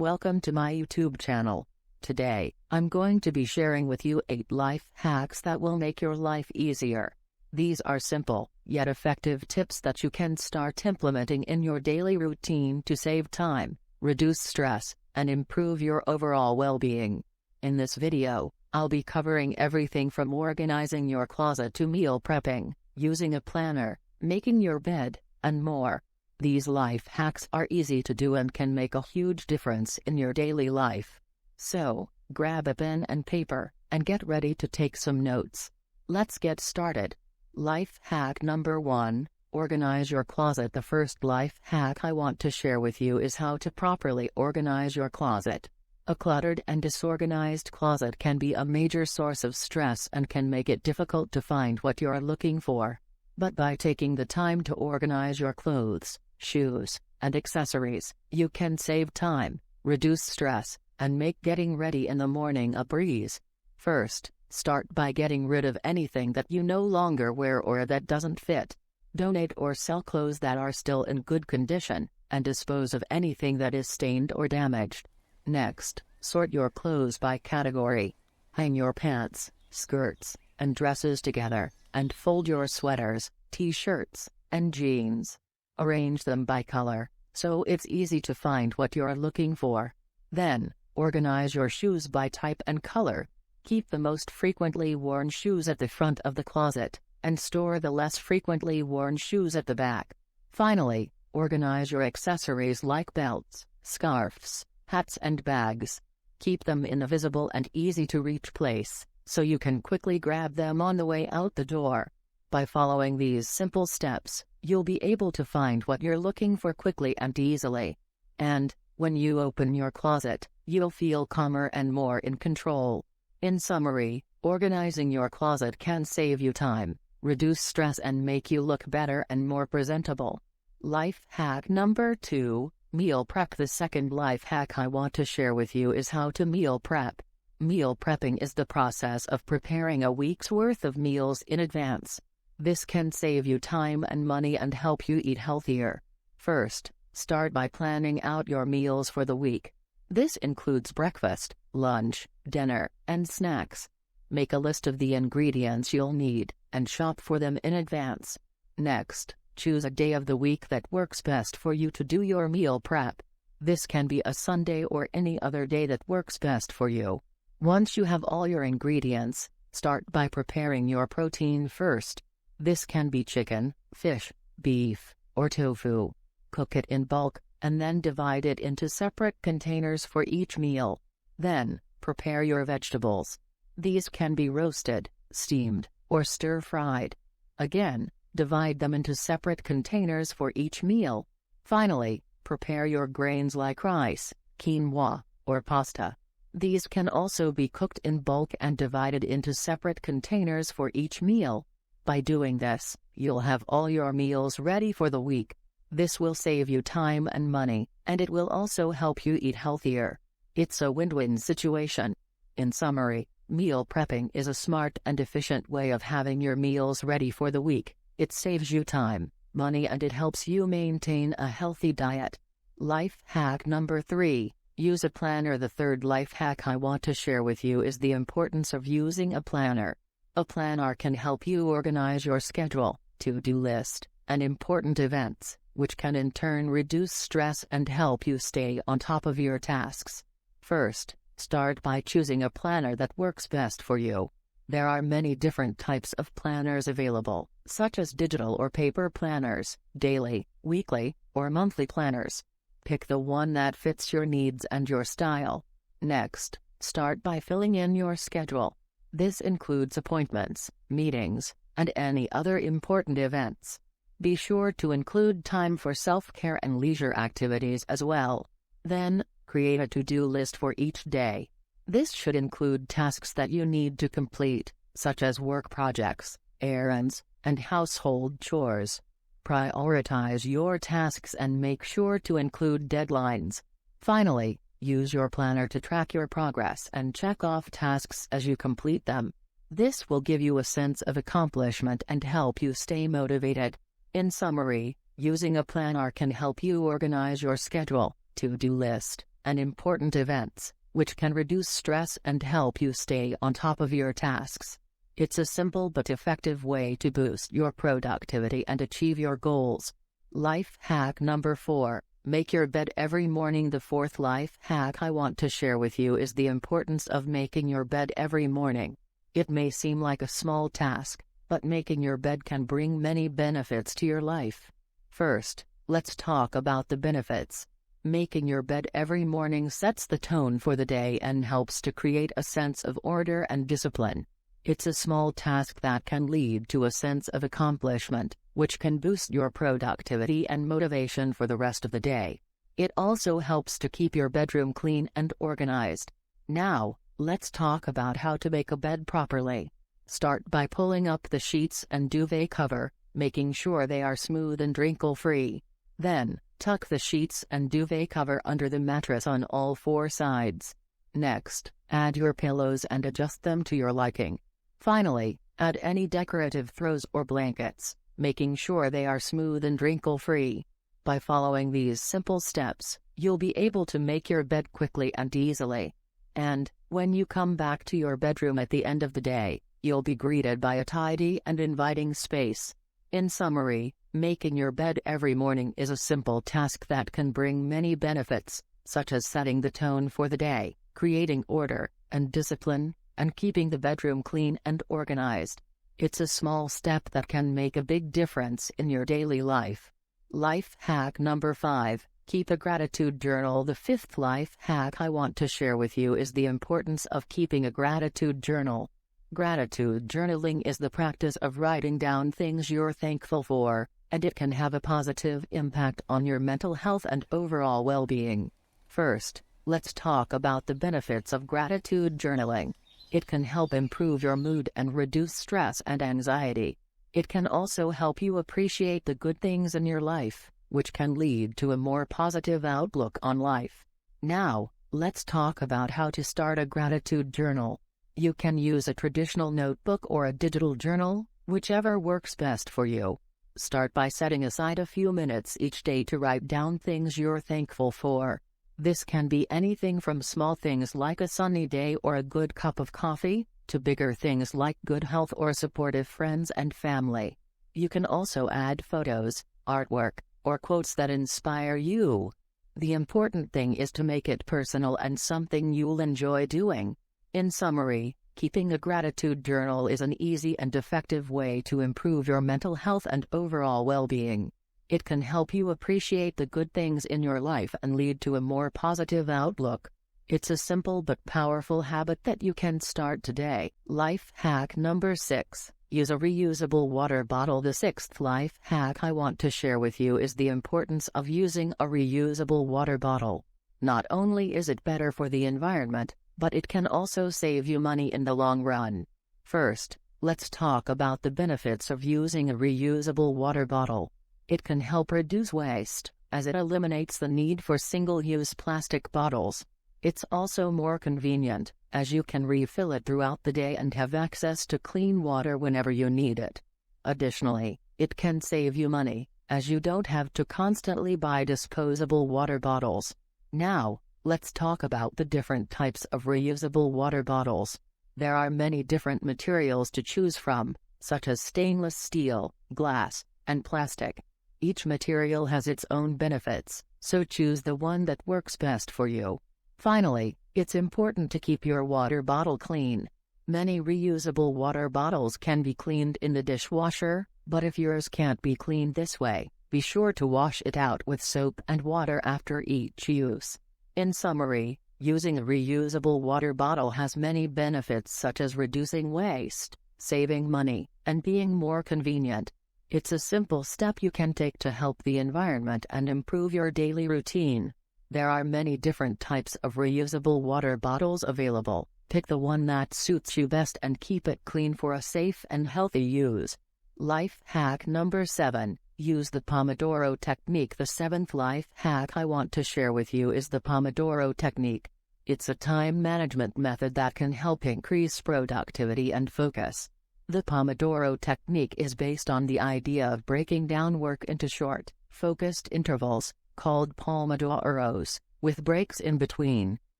Welcome to my YouTube channel. Today, I'm going to be sharing with you 8 life hacks that will make your life easier. These are simple, yet effective tips that you can start implementing in your daily routine to save time, reduce stress, and improve your overall well-being. In this video, I'll be covering everything from organizing your closet to meal prepping, using a planner, making your bed, and more. These life hacks are easy to do and can make a huge difference in your daily life. So, grab a pen and paper, and get ready to take some notes. Let's get started. Life hack number 1, organize your closet. The first life hack I want to share with you is how to properly organize your closet. A cluttered and disorganized closet can be a major source of stress and can make it difficult to find what you're looking for. But by taking the time to organize your clothes, shoes, and accessories, you can save time, reduce stress, and make getting ready in the morning a breeze. First, start by getting rid of anything that you no longer wear or that doesn't fit. Donate or sell clothes that are still in good condition, and dispose of anything that is stained or damaged. Next, sort your clothes by category. Hang your pants, skirts, and dresses together, and fold your sweaters, t-shirts, and jeans. Arrange them by color, so it's easy to find what you're looking for. Then, organize your shoes by type and color. Keep the most frequently worn shoes at the front of the closet, and store the less frequently worn shoes at the back. Finally, organize your accessories like belts, scarves, hats and bags. Keep them in a visible and easy-to-reach place, so you can quickly grab them on the way out the door. By following these simple steps, you'll be able to find what you're looking for quickly and easily. And, when you open your closet, you'll feel calmer and more in control. In summary, organizing your closet can save you time, reduce stress, and make you look better and more presentable. Life hack number 2, meal prep. The second life hack I want to share with you is how to meal prep. Meal prepping is the process of preparing a week's worth of meals in advance. This can save you time and money and help you eat healthier. First, start by planning out your meals for the week. This includes breakfast, lunch, dinner, and snacks. Make a list of the ingredients you'll need, and shop for them in advance. Next, choose a day of the week that works best for you to do your meal prep. This can be a Sunday or any other day that works best for you. Once you have all your ingredients, start by preparing your protein first. This can be chicken, fish, beef, or tofu. Cook it in bulk, and then divide it into separate containers for each meal. Then, prepare your vegetables. These can be roasted, steamed, or stir-fried. Again, divide them into separate containers for each meal. Finally, prepare your grains like rice, quinoa, or pasta. These can also be cooked in bulk and divided into separate containers for each meal. By doing this, you'll have all your meals ready for the week. This will save you time and money, and it will also help you eat healthier. It's a win-win situation. In summary, meal prepping is a smart and efficient way of having your meals ready for the week. It saves you time, money, and it helps you maintain a healthy diet. Life hack number 3, use a planner. The third life hack I want to share with you is the importance of using a planner. A planner can help you organize your schedule, to-do list, and important events, which can in turn reduce stress and help you stay on top of your tasks. First, start by choosing a planner that works best for you. There are many different types of planners available, such as digital or paper planners, daily, weekly, or monthly planners. Pick the one that fits your needs and your style. Next, start by filling in your schedule. This includes appointments, meetings, and any other important events. Be sure to include time for self-care and leisure activities as well. Then, create a to-do list for each day. This should include tasks that you need to complete, such as work projects, errands, and household chores. Prioritize your tasks and make sure to include deadlines. Finally, use your planner to track your progress and check off tasks as you complete them. This will give you a sense of accomplishment and help you stay motivated. In summary, using a planner can help you organize your schedule, to-do list, and important events, which can reduce stress and help you stay on top of your tasks. It's a simple but effective way to boost your productivity and achieve your goals. Life hack number 4. Make your bed every morning. The fourth life hack I want to share with you is the importance of making your bed every morning. It may seem like a small task, but making your bed can bring many benefits to your life. First, let's talk about the benefits. Making your bed every morning sets the tone for the day and helps to create a sense of order and discipline. It's a small task that can lead to a sense of accomplishment, which can boost your productivity and motivation for the rest of the day. It also helps to keep your bedroom clean and organized. Now, let's talk about how to make a bed properly. Start by pulling up the sheets and duvet cover, making sure they are smooth and wrinkle-free. Then, tuck the sheets and duvet cover under the mattress on all 4 sides. Next, add your pillows and adjust them to your liking. Finally, add any decorative throws or blankets, making sure they are smooth and wrinkle-free. By following these simple steps, you'll be able to make your bed quickly and easily. And, when you come back to your bedroom at the end of the day, you'll be greeted by a tidy and inviting space. In summary, making your bed every morning is a simple task that can bring many benefits, such as setting the tone for the day, creating order and discipline, and keeping the bedroom clean and organized. It's a small step that can make a big difference in your daily life. Life hack number 5. Keep a gratitude journal. The fifth life hack I want to share with you is the importance of keeping a gratitude journal. Gratitude journaling is the practice of writing down things you're thankful for, and it can have a positive impact on your mental health and overall well-being. First, let's talk about the benefits of gratitude journaling. It can help improve your mood and reduce stress and anxiety. It can also help you appreciate the good things in your life, which can lead to a more positive outlook on life. Now, let's talk about how to start a gratitude journal. You can use a traditional notebook or a digital journal, whichever works best for you. Start by setting aside a few minutes each day to write down things you're thankful for. This can be anything from small things like a sunny day or a good cup of coffee, to bigger things like good health or supportive friends and family. You can also add photos, artwork, or quotes that inspire you. The important thing is to make it personal and something you'll enjoy doing. In summary, keeping a gratitude journal is an easy and effective way to improve your mental health and overall well-being. It can help you appreciate the good things in your life and lead to a more positive outlook. It's a simple but powerful habit that you can start today. Life hack number 6. Use a reusable water bottle. The sixth life hack I want to share with you is the importance of using a reusable water bottle. Not only is it better for the environment, but it can also save you money in the long run. First, let's talk about the benefits of using a reusable water bottle. It can help reduce waste, as it eliminates the need for single-use plastic bottles. It's also more convenient, as you can refill it throughout the day and have access to clean water whenever you need it. Additionally, it can save you money, as you don't have to constantly buy disposable water bottles. Now, let's talk about the different types of reusable water bottles. There are many different materials to choose from, such as stainless steel, glass, and plastic. Each material has its own benefits, so choose the one that works best for you. Finally, it's important to keep your water bottle clean. Many reusable water bottles can be cleaned in the dishwasher, but if yours can't be cleaned this way, be sure to wash it out with soap and water after each use. In summary, using a reusable water bottle has many benefits such as reducing waste, saving money, and being more convenient. It's a simple step you can take to help the environment and improve your daily routine. There are many different types of reusable water bottles available. Pick the one that suits you best and keep it clean for a safe and healthy use. Life hack number 7. Use the Pomodoro technique. The seventh life hack I want to share with you is the Pomodoro technique. It's a time management method that can help increase productivity and focus. The Pomodoro technique is based on the idea of breaking down work into short, focused intervals, called Pomodoros. with breaks in between.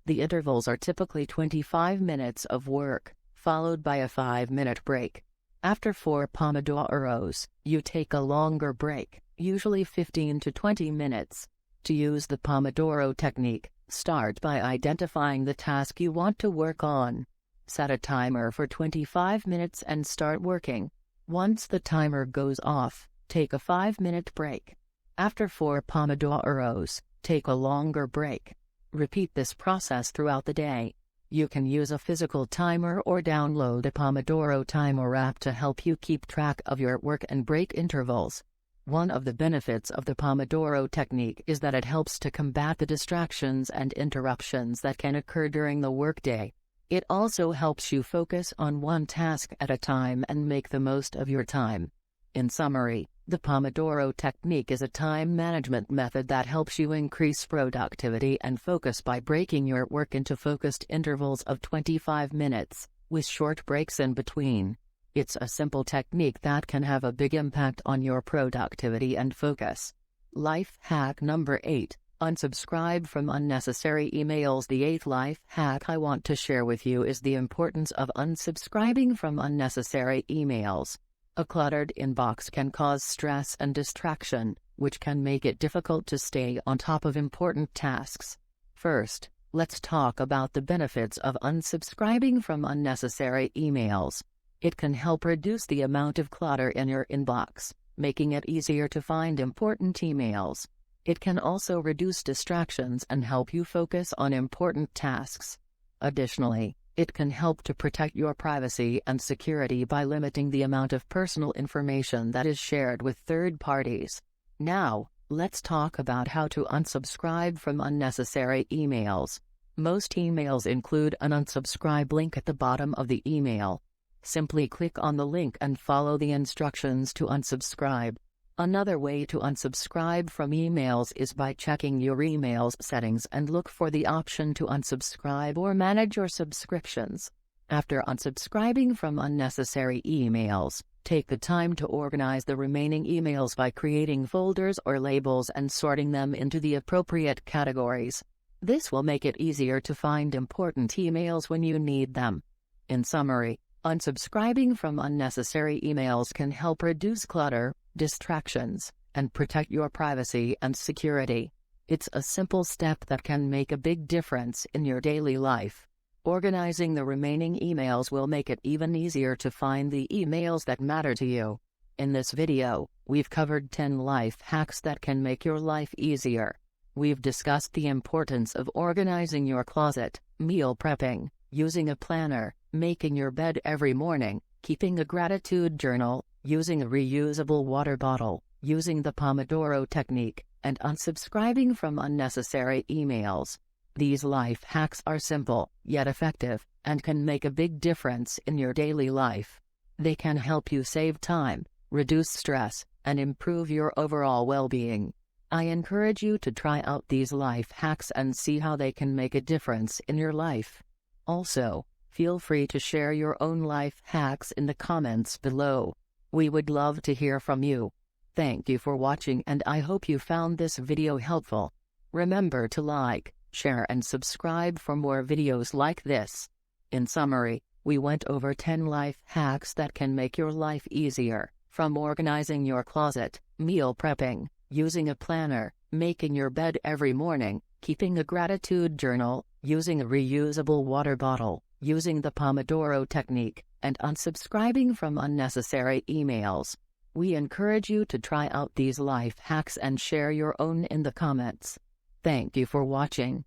The intervals are typically 25 minutes of work, followed by a 5-minute break. After 4 Pomodoros, you take a longer break, usually 15 to 20 minutes. To use the Pomodoro technique, start by identifying the task you want to work on. Set a timer for 25 minutes and start working. Once the timer goes off, take a 5-minute break. After 4 Pomodoros, take a longer break. Repeat this process throughout the day. You can use a physical timer or download a Pomodoro Timer app to help you keep track of your work and break intervals. One of the benefits of the Pomodoro technique is that it helps to combat the distractions and interruptions that can occur during the workday. It also helps you focus on one task at a time and make the most of your time. In summary, the Pomodoro technique is a time management method that helps you increase productivity and focus by breaking your work into focused intervals of 25 minutes, with short breaks in between. It's a simple technique that can have a big impact on your productivity and focus. Life hack number 8. Unsubscribe from unnecessary emails. The 8th life hack I want to share with you is the importance of unsubscribing from unnecessary emails. A cluttered inbox can cause stress and distraction, which can make it difficult to stay on top of important tasks. First, let's talk about the benefits of unsubscribing from unnecessary emails. It can help reduce the amount of clutter in your inbox, making it easier to find important emails. It can also reduce distractions and help you focus on important tasks. Additionally, it can help to protect your privacy and security by limiting the amount of personal information that is shared with third parties. Now, let's talk about how to unsubscribe from unnecessary emails. Most emails include an unsubscribe link at the bottom of the email. Simply click on the link and follow the instructions to unsubscribe. Another way to unsubscribe from emails is by checking your email's settings and look for the option to unsubscribe or manage your subscriptions. After unsubscribing from unnecessary emails, take the time to organize the remaining emails by creating folders or labels and sorting them into the appropriate categories. This will make it easier to find important emails when you need them. In summary, unsubscribing from unnecessary emails can help reduce clutter, distractions, and protect your privacy and security. It's a simple step that can make a big difference in your daily life. Organizing the remaining emails will make it even easier to find the emails that matter to you. In this video, we've covered 10 life hacks that can make your life easier. We've discussed the importance of organizing your closet, meal prepping, using a planner, making your bed every morning, keeping a gratitude journal, using a reusable water bottle, using the Pomodoro technique, and unsubscribing from unnecessary emails. These life hacks are simple, yet effective, and can make a big difference in your daily life. They can help you save time, reduce stress, and improve your overall well-being. I encourage you to try out these life hacks and see how they can make a difference in your life. Also, feel free to share your own life hacks in the comments below. We would love to hear from you. Thank you for watching, and I hope you found this video helpful. Remember to like, share and subscribe for more videos like this. In summary, we went over 10 life hacks that can make your life easier, from organizing your closet, meal prepping, using a planner, making your bed every morning, keeping a gratitude journal, using a reusable water bottle, using the Pomodoro technique, and unsubscribing from unnecessary emails. We encourage you to try out these life hacks and share your own in the comments. Thank you for watching.